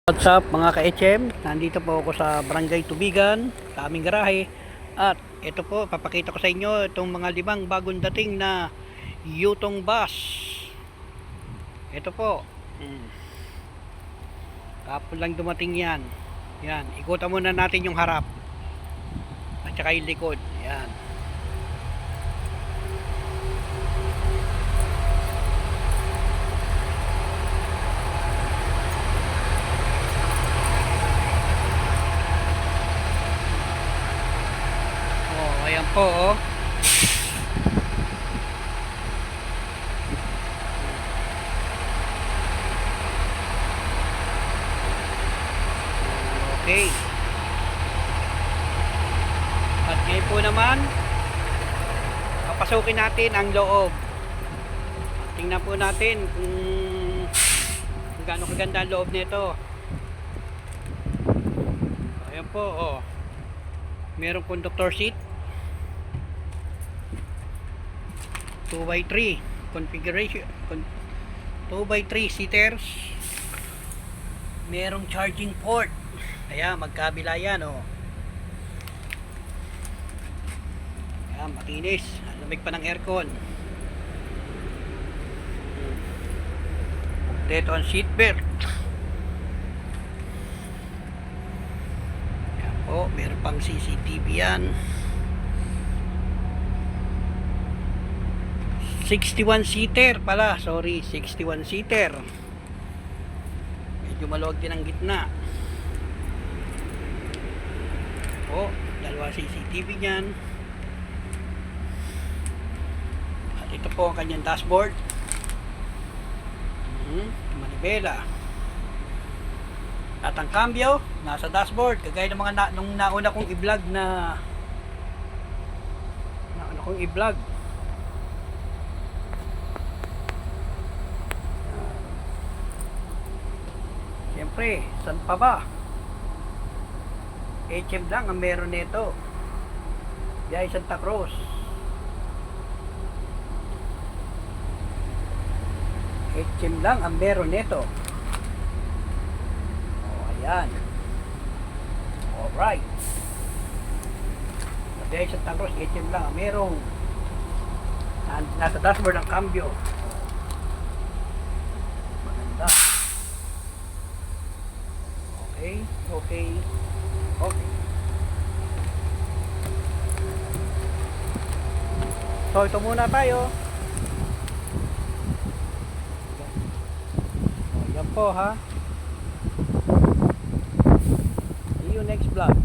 What's up mga ka-HM? Nandito po ako sa Barangay Tubigan, sa aming garahe. At ito po, papakita ko sa inyo itong mga 5 bagong dating na Yutong bus. Ito po. Kapon lang dumating yan. Yan, ikutan muna natin yung harap. At saka yung likod. Yan. Ayan po, oh. Okay. At ngayon po naman, papasukin natin ang loob. Tingnan po natin kung gaano kaganda ang loob nito. Ayan po, oh. Merong conductor seat. 2x3 configuration, 2x3 seaters. Merong charging port. Ayan, magkabila yan, oh. Ayan, makinis. Lamig pa ng aircon. Dito ang seat belt. Ayan po, meron pang CCTV yan. 61 seater pala, sorry, 61 seater. Medyo maluwag din ang gitna. O, dalawa CCTV niyan. At ito po ang kanyang dashboard. Manibela. At ang cambio nasa dashboard, kagaya ng mga nung nauna kong i-vlog Siyempre, saan pa ba? HM lang ang meron nito. Biyay Santa Cruz. HM lang ang meron nito. Oh, ayan. Alright. Sa Biyay Santa Cruz, HM lang ang merong. Nasa dashboard ang cambio. Maganda. Okay. So ito muna tayo. Yan po, ha. See you next vlog.